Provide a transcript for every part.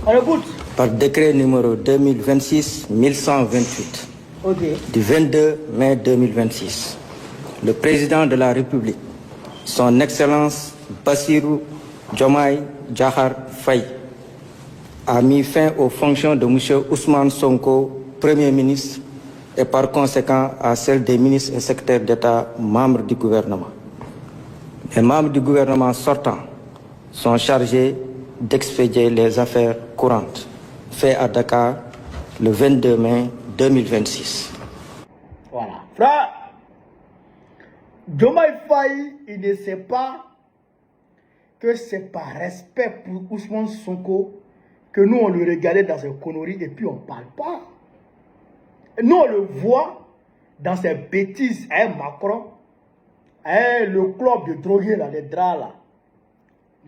On écoute. Par décret numéro 2026-1128 du 22 mai 2026, le président de la République, son Excellence Bassirou Diomaye Diakhar Faye, a mis fin aux fonctions de M. Ousmane Sonko, Premier ministre, et par conséquent à celles des ministres et secrétaires d'État membres du gouvernement. Les membres du gouvernement sortants sont chargés d'expédier les affaires courantes, fait à Dakar le 22 mai 2026. Voilà. Frère, Diomaye Faye, il ne sait pas que c'est par respect pour Ousmane Sonko que nous on le regardait dans ses conneries et puis on ne parle pas. Nous on le voit dans ses bêtises, Macron, le club de drogués là, les draps là.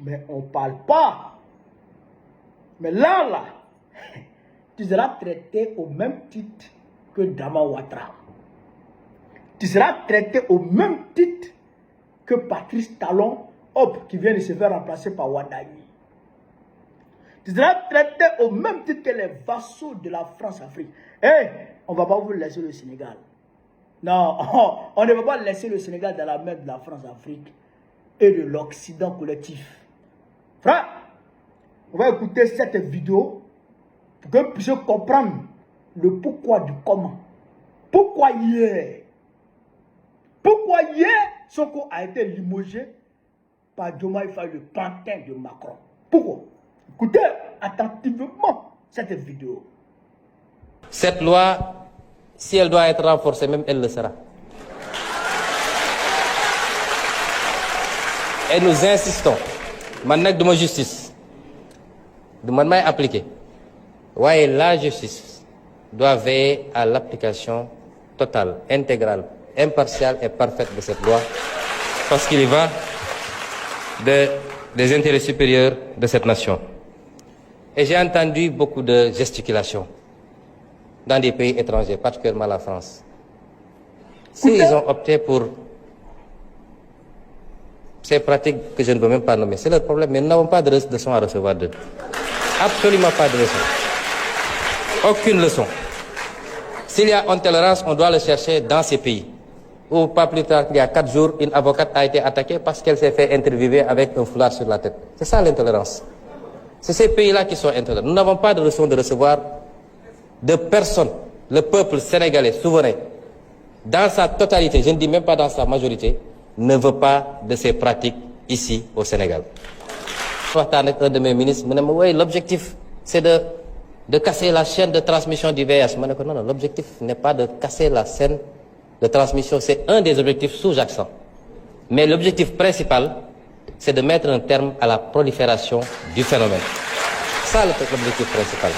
Mais on ne parle pas. Mais là, tu seras traité au même titre que Dama Ouattara. Tu seras traité au même titre que Patrice Talon, qui vient de se faire remplacer par Ouattara. Tu seras traité au même titre que les vassaux de la France-Afrique. On ne va pas vous laisser le Sénégal. Non, on ne va pas laisser le Sénégal dans la main de la France-Afrique et de l'Occident collectif. Frère, on va écouter cette vidéo pour que vous puissiez comprendre le pourquoi du comment. Pourquoi hier Sonko a été limogé par Diomaye Faye, le pantin de Macron. Pourquoi? Écoutez attentivement cette vidéo. Cette loi, si elle doit être renforcée, même elle le sera. Et nous insistons, maintenant de ma justice, de manière appliquée, ouais, la justice doit veiller à l'application totale, intégrale, impartiale et parfaite de cette loi, parce qu'il y va des intérêts supérieurs de cette nation. Et j'ai entendu beaucoup de gesticulations dans des pays étrangers, particulièrement la France. S'ils ont opté pour ces pratiques que je ne veux même pas nommer, c'est leur problème, mais nous n'avons pas de leçon à recevoir d'eux. Absolument pas de leçon. Aucune leçon. S'il y a intolérance, on doit le chercher dans ces pays. Ou pas plus tard qu'il y a 4 jours, une avocate a été attaquée parce qu'elle s'est fait interviewer avec un foulard sur la tête. C'est ça l'intolérance. C'est ces pays-là qui sont intolérants. Nous n'avons pas de leçon de recevoir de personne. Le peuple sénégalais souverain, dans sa totalité, je ne dis même pas dans sa majorité, ne veut pas de ces pratiques ici au Sénégal. Un de mes ministres me dit, oui, l'objectif c'est de casser la chaîne de transmission du VIH. Non, non, l'objectif n'est pas de casser la chaîne de transmission, c'est un des objectifs sous-jacents. Mais l'objectif principal, c'est de mettre un terme à la prolifération du phénomène. Ça, l'objectif principal.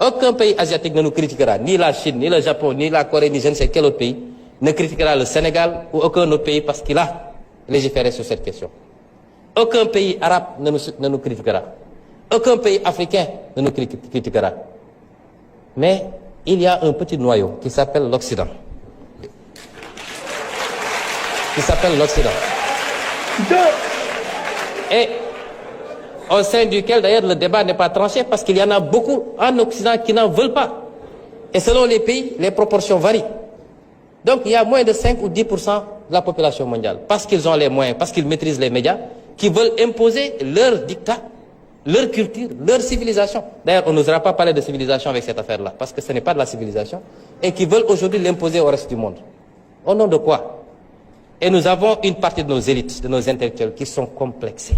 Aucun pays asiatique ne nous critiquera, ni la Chine, ni le Japon, ni la Corée, ni je ne sais quel autre pays, ne critiquera le Sénégal ou aucun autre pays parce qu'il a légiféré sur cette question. Aucun pays arabe ne nous critiquera. Aucun pays africain ne nous critiquera. Mais il y a un petit noyau qui s'appelle l'Occident. Et au sein duquel d'ailleurs le débat n'est pas tranché parce qu'il y en a beaucoup en Occident qui n'en veulent pas. Et selon les pays, les proportions varient. Donc il y a moins de 5 ou 10% de la population mondiale, parce qu'ils ont les moyens, parce qu'ils maîtrisent les médias, qui veulent imposer leur dictat, leur culture, leur civilisation. D'ailleurs, on n'osera pas parler de civilisation avec cette affaire-là, parce que ce n'est pas de la civilisation, et qui veulent aujourd'hui l'imposer au reste du monde. Au nom de quoi? Et nous avons une partie de nos élites, de nos intellectuels, qui sont complexés,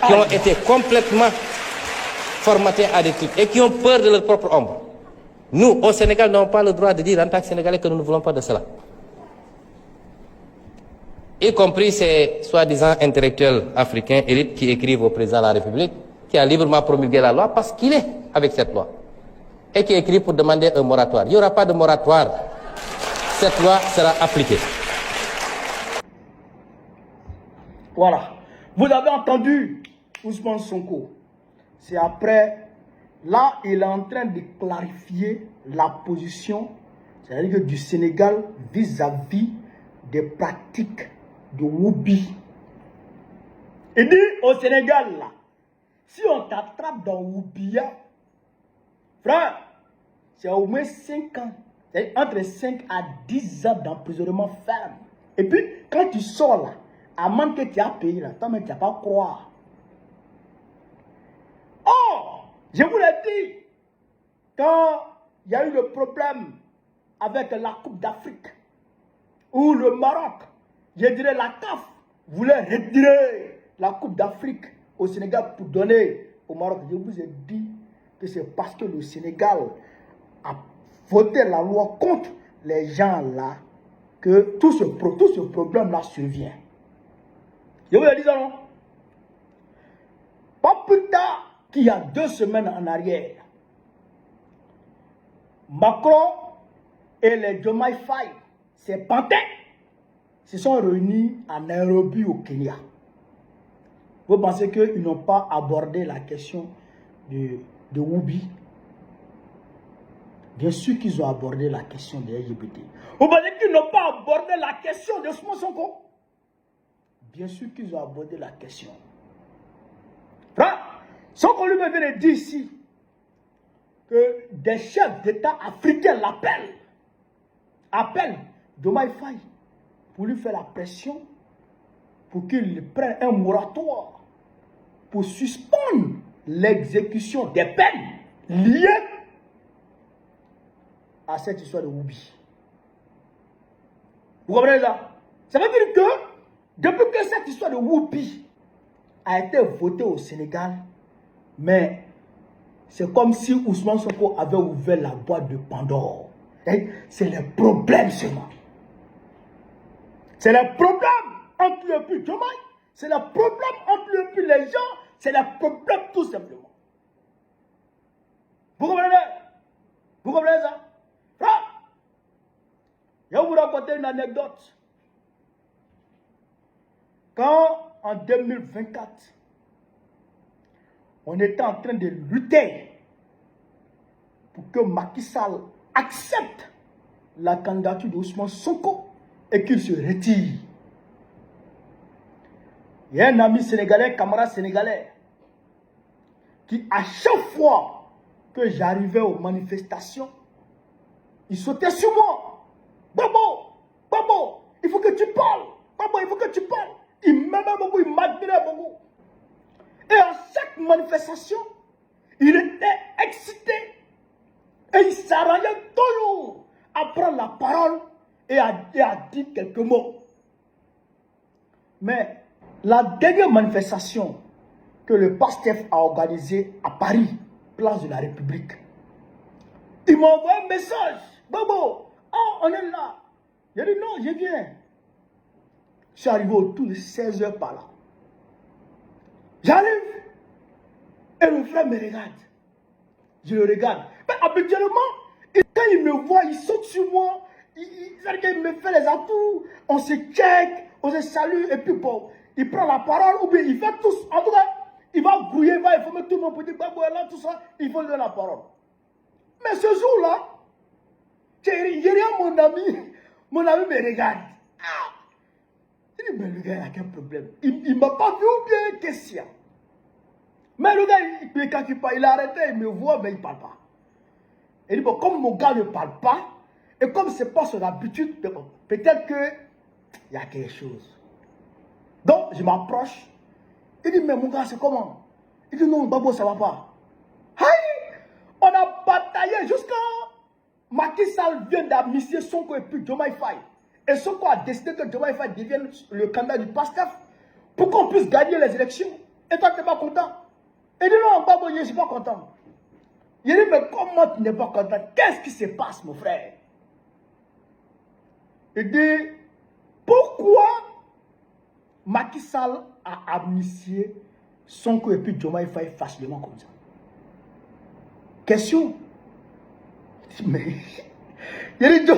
qui ont été complètement formatés à des trucs, et qui ont peur de leur propre ombre. Nous, au Sénégal, n'avons pas le droit de dire en tant que Sénégalais que nous ne voulons pas de cela. Y compris ces soi-disant intellectuels africains élites qui écrivent au président de la République, qui a librement promulgué la loi parce qu'il est avec cette loi. Et qui écrit pour demander un moratoire. Il n'y aura pas de moratoire. Cette loi sera appliquée. Voilà. Vous avez entendu Ousmane Sonko. C'est après... Là, il est en train de clarifier la position, c'est-à-dire du Sénégal vis-à-vis des pratiques de Woubi. Il dit au Sénégal, là, Si on t'attrape dans Oubia, frère, c'est au moins 5 ans. C'est entre 5 à 10 ans d'emprisonnement ferme. Et puis, quand tu sors là, à moins que tu as payé là, toi-même tu n'as pas croire. Oh, je vous l'ai dit, quand il y a eu le problème avec la Coupe d'Afrique, ou le Maroc, je dirais la CAF voulait retirer la Coupe d'Afrique au Sénégal pour donner au Maroc. Je vous ai dit que c'est parce que le Sénégal a voté la loi contre les gens là que tout ce problème-là survient. Je vous ai dit ça, non? Pas plus tard qu'il y a 2 semaines en arrière, Macron et les Diomaye Faye, ces pantins, se sont réunis à Nairobi au Kenya. Vous pensez qu'ils n'ont pas abordé la question de Woubi? Bien sûr qu'ils ont abordé la question des LGBT. Vous pensez qu'ils n'ont pas abordé la question de Ousmane Sonko? Bien sûr qu'ils ont abordé la question. Sonko lui-même vient de dire ici que des chefs d'État africains appellent Diomaye Faye pour lui faire la pression pour qu'il prenne un moratoire pour suspendre l'exécution des peines liées à cette histoire de Woubi. Vous comprenez ça? Ça veut dire que depuis que cette histoire de Woubi a été votée au Sénégal, mais c'est comme si Ousmane Sonko avait ouvert la boîte de Pandore. C'est le problème seulement. C'est le problème entre le plus Diomaye. C'est le problème entre le plus les gens. C'est le problème tout simplement. Vous comprenez? Vous comprenez ça? Je vais vous raconter une anecdote. Quand en 2024, on était en train de lutter pour que Macky Sall accepte la candidature d'Ousmane Sonko et qu'il se retire. Il y a un ami sénégalais, un camarade sénégalais, qui à chaque fois que j'arrivais aux manifestations, il sautait sur moi. Babo, il faut que tu parles. Babo, il faut que tu parles. Il m'aimait beaucoup, il m'admirait beaucoup. Et à chaque manifestation, il était excité. Et il s'arrangeait toujours à prendre la parole et à dire quelques mots. Mais la dernière manifestation que le PASTEF a organisée à Paris, place de la République, il m'a envoyé un message. Bobo, oh, on est là. J'ai dit non, je viens. Je suis arrivé autour de 16 h par là. J'arrive. Et le frère me regarde. Je le regarde. Mais habituellement, quand il me voit, il saute sur moi. Il me fait les atouts. On se check, on se salue. Et puis bon, il prend la parole. Ou bien il fait tout. En tout cas, il va grouiller, il va informer tout le monde pour dire Babou là, tout ça. Il faut lui donner la parole. Mais ce jour-là, mon ami me regarde. Ah. Il dit, mais le gars, il a quel problème? Il ne m'a pas vu ou bien qu'est-ce qu'il y a? Mais le gars, quand il parle, il a arrêté, il me voit, mais il ne parle pas. Il dit, bon, comme mon gars ne parle pas, et comme ce n'est pas son habitude, peut-être qu'il y a quelque chose. Donc, je m'approche. Il dit, mais mon gars, c'est comment? Il dit, non, Babo, ça ne va pas. Aïe! On a bataillé jusqu'à Macky Sall vient d'amnistier Sonko et puis Diomaye Faye. Et Sonko a décidé que Diomaye Faye devienne le candidat du PASTEF pour qu'on puisse gagner les élections. Et toi, tu n'es pas content? Il dit non, Babo, je ne suis pas content. Il dit, mais comment tu n'es pas content? Qu'est-ce qui se passe, mon frère? Il dit, pourquoi Macky Sall a amnistié Sonko et puis Diomaye Faye facilement comme ça? Question. Mais, il dit, Joe,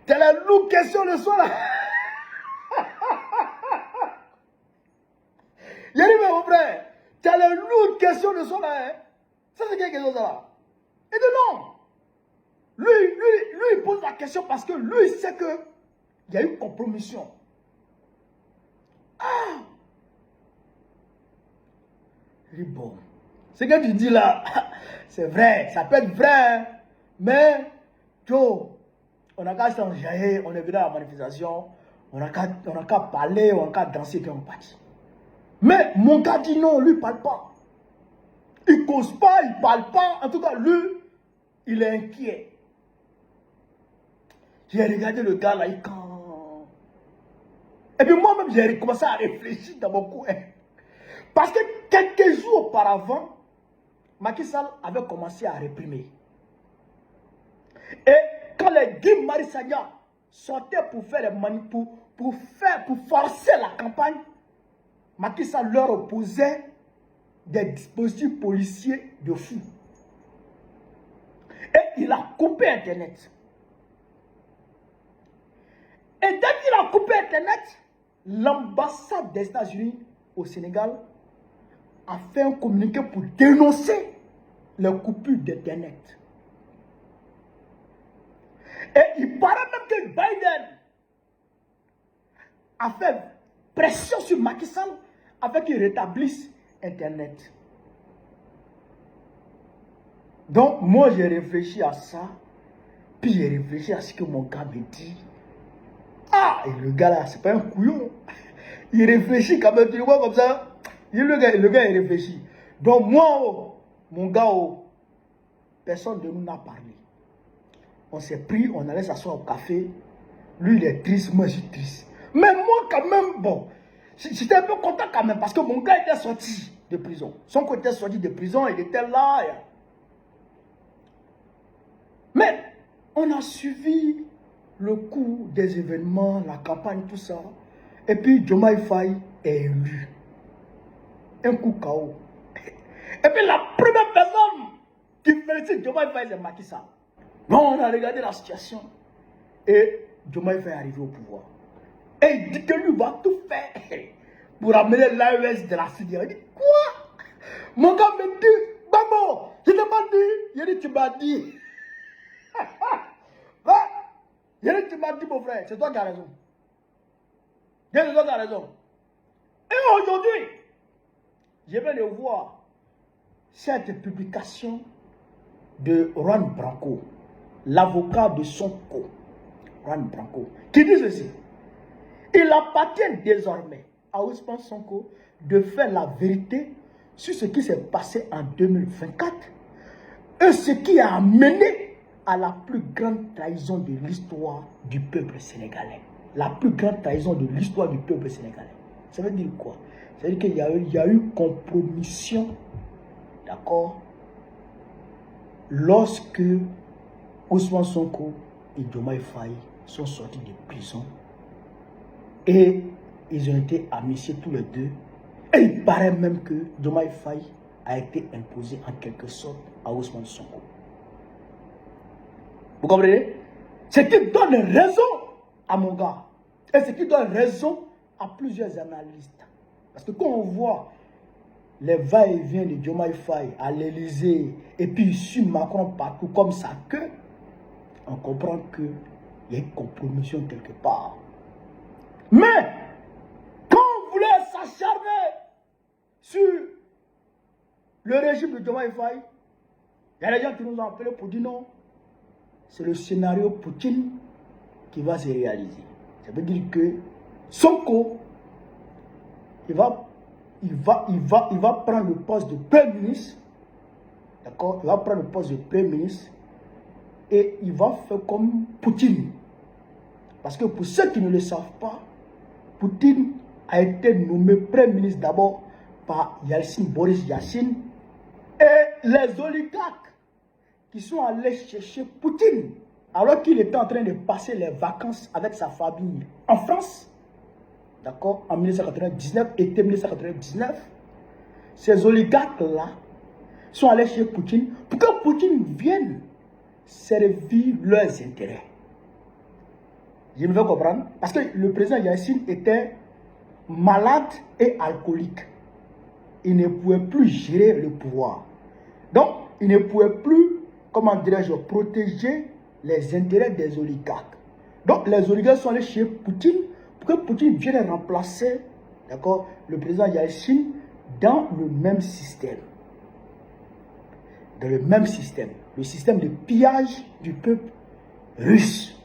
t'as la lourde question le soir là. Il dit, mais mon frère, t'as la lourde question le soir là. Hein? Ça, c'est quelque chose là. Il dit non. Lui, il pose la question parce que lui, il sait qu'il y a eu compromission. Ah! Je dis, bon, ce que tu dis là, c'est vrai, ça peut être vrai, hein, mais, Joe, on n'a qu'à s'enjailler, on est venu à la manifestation, on n'a qu'à parler, on n'a qu'à danser, puis on partit. Mais mon gars dit non, lui, il ne parle pas. Il ne cause pas, il ne parle pas. En tout cas, lui, il est inquiet. J'ai regardé le gars là, il camp. Et puis moi-même, j'ai commencé à réfléchir dans mon coin. Parce que quelques jours auparavant, Macky Sall avait commencé à réprimer. Et quand les Guy Marius Sagna sortaient pour faire les pour forcer la campagne, Macky Sall leur opposait des dispositifs policiers de fou. Et il a coupé Internet. Et dès qu'il a coupé Internet, l'ambassade des États-Unis au Sénégal a fait un communiqué pour dénoncer les coupures d'Internet. Et il paraît même que Biden a fait pression sur Macky Sall afin qu'il rétablisse Internet. Donc, moi, j'ai réfléchi à ça, puis j'ai réfléchi à ce que mon gars me dit. Ah, et le gars là, c'est pas un couillon. Il réfléchit quand même, tu le vois comme ça. Le gars, il réfléchit. Donc, moi, mon gars, personne de nous n'a parlé. On s'est pris, on allait s'asseoir au café. Lui, il est triste, moi, je suis triste. Mais moi, quand même, bon, j'étais un peu content quand même parce que mon gars était sorti de prison. Son côté sorti de prison, il était là. Mais on a suivi le cours des événements, la campagne, tout ça. Et puis, Diomaye Faye est élu. Un coup KO. Et puis, la première personne qui félicite Diomaye Faye, c'est Macky Sall. Donc, on a regardé la situation. Et Diomaye Faye est arrivé au pouvoir. Et il dit que lui va tout faire pour amener l'AES de la CEDEAO. Il dit, quoi? Mon gars me dit, Babo, je ne t'ai pas dit. Il dit, tu m'as dit. Il dit, tu m'as dit, mon frère, c'est toi qui as raison. C'est toi qui as raison. Et aujourd'hui, je vais le voir cette publication de Juan Branco, l'avocat de Sonko, Juan Branco, qui dit ceci. Il appartient désormais à Ousmane Sonko de faire la vérité sur ce qui s'est passé en 2024 et ce qui a amené à la plus grande trahison de l'histoire du peuple sénégalais. La plus grande trahison de l'histoire du peuple sénégalais. Ça veut dire quoi? Ça veut dire qu'il y a eu compromission, d'accord, lorsque Ousmane Sonko et Diomaye Faye sont sortis de prison. Et ils ont été amnistiés tous les deux. Et il paraît même que Diomaye Faye a été imposé en quelque sorte à Ousmane Sonko. Vous comprenez? Ce qui donne raison à mon gars. Et ce qui donne raison à plusieurs analystes. Parce que quand on voit les va-et-vient de Diomaye Faye à l'Élysée et puis sur Macron partout comme ça, on comprend qu'il y a une compromission quelque part. Mais, quand on voulait s'acharner sur le régime de Diomaye Faye, il y a des gens qui nous ont appelés pour dire non, c'est le scénario Poutine qui va se réaliser. Ça veut dire que Sonko, il va prendre le poste de Premier ministre, d'accord? Il va prendre le poste de Premier ministre et il va faire comme Poutine. Parce que pour ceux qui ne le savent pas, Poutine a été nommé Premier ministre d'abord par Boris Yeltsin et les oligarques qui sont allés chercher Poutine alors qu'il était en train de passer les vacances avec sa famille en France, d'accord, en 1999, été 1999. Ces oligarques-là sont allés chez Poutine pour que Poutine vienne servir leurs intérêts. Je me fais comprendre. Parce que le président Yeltsin était malade et alcoolique. Il ne pouvait plus gérer le pouvoir. Donc, il ne pouvait plus, comment dirais-je, protéger les intérêts des oligarques. Donc, les oligarques sont allés chez Poutine pour que Poutine vienne remplacer, d'accord, le président Yeltsin dans le même système. Dans le même système. Le système de pillage du peuple russe.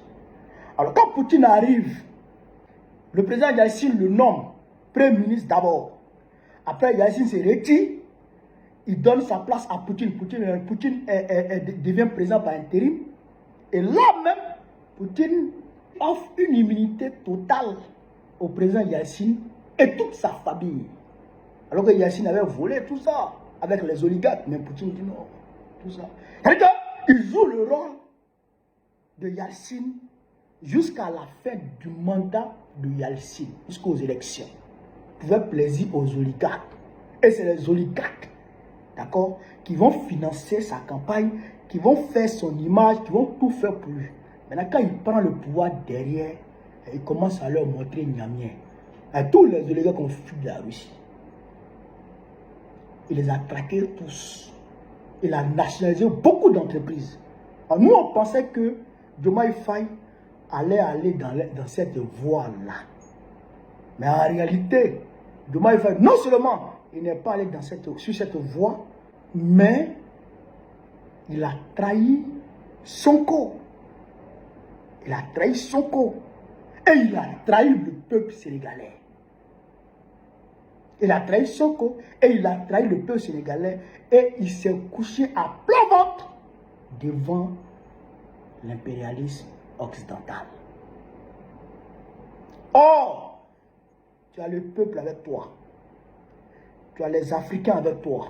Alors quand Poutine arrive, le président Yeltsin le nomme Premier ministre d'abord. Après, Yeltsin se retire. Il donne sa place à Poutine. Poutine devient président par intérim. Et là même, Poutine offre une immunité totale au président Yeltsin et toute sa famille. Alors que Yeltsin avait volé tout ça avec les oligarques. Mais Poutine dit non. Tout ça. C'est-à-dire qu'il joue le rôle de Yeltsin jusqu'à la fin du mandat de Yeltsin, jusqu'aux élections. Il faisait plaisir aux oligarques. Et c'est les oligarques, d'accord, qui vont financer sa campagne, qui vont faire son image, qui vont tout faire pour lui. Maintenant, quand il prend le pouvoir derrière, il commence à leur montrer Niamien. Et tous les oligarques ont fui de la Russie. Il les a traqués tous. Il a nationalisé beaucoup d'entreprises. Nous, on pensait que Diomaye Faye allait aller dans cette voie-là. Mais en réalité, Diomaye Faye, non seulement il n'est pas allé sur cette voie, mais il a trahi Sonko. Il a trahi Sonko. Et il a trahi le peuple sénégalais. Il a trahi Sonko et il a trahi le peuple sénégalais. Et il s'est couché à plat ventre devant l'impérialisme occidental. Or, tu as le peuple avec toi. Tu as les Africains avec toi.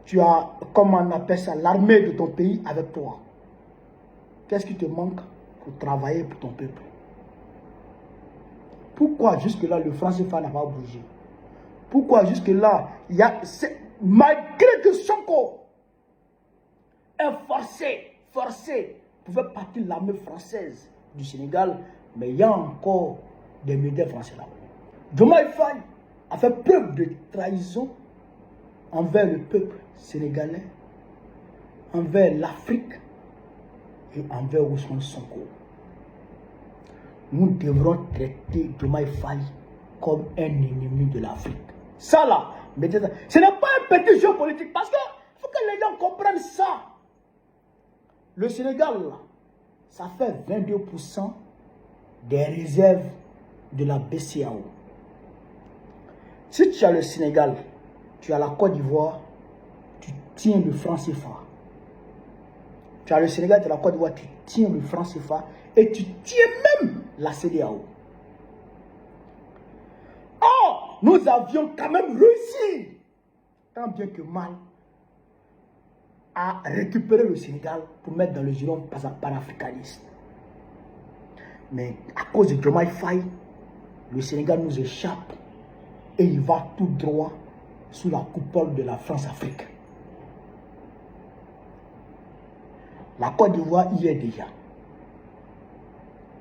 Tu as, comment on appelle ça, l'armée de ton pays avec toi. Qu'est-ce qui te manque pour travailler pour ton peuple? Pourquoi jusque-là le franc CFA n'a pas bougé? Pourquoi jusque-là, malgré que Sonko est forcé, pouvait partir l'armée française du Sénégal, mais il y a encore des militaires français là. Diomaye Faye a fait preuve de trahison envers le peuple sénégalais, envers l'Afrique et envers Ousmane Sonko. Nous devrons traiter Diomaye Faye comme un ennemi de l'Afrique. Ça là, ce n'est pas un petit jeu politique parce qu'il faut que les gens comprennent ça. Le Sénégal, là, ça fait 22% des réserves de la BCEAO. Si tu as le Sénégal, tu as la Côte d'Ivoire, tu tiens le franc CFA. Tu as le Sénégal, tu as la Côte d'Ivoire, tu tiens le franc CFA et tu tiens même la CEDEAO. Or, nous avions quand même réussi, tant bien que mal, à récupérer le Sénégal pour mettre dans le giron panafricaniste. Mais à cause de Diomaye Faye, le Sénégal nous échappe et il va tout droit sous la coupole de la France-Afrique. La Côte d'Ivoire y est déjà.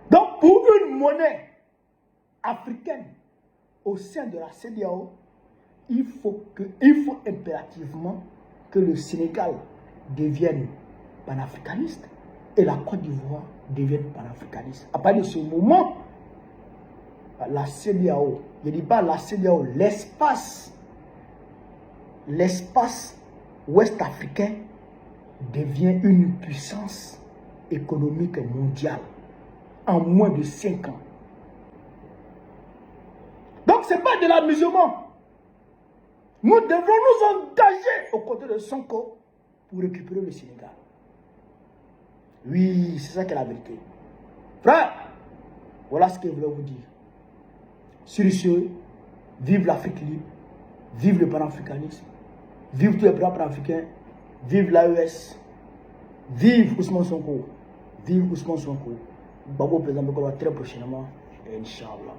Donc pour une monnaie africaine au sein de la CEDEAO, il faut impérativement que le Sénégal devienne panafricaniste et la Côte d'Ivoire devienne panafricaniste. À partir de ce moment, la CEDEAO, je ne dis pas la CEDEAO, l'espace ouest-africain devient une puissance économique mondiale en moins de 5 ans. Donc ce n'est pas de l'amusement. Nous devons nous engager aux côtés de Sonko pour récupérer le Sénégal. Oui, c'est ça qui est la vérité. Frère, voilà ce que je voulais vous dire. Sur ce, vive l'Afrique libre, vive le panafricanisme, vive tous les bras panafricains, vive l'AES, vive Ousmane Sonko, vive Ousmane Sonko. Babo président Bekolo très prochainement, Inch'Allah.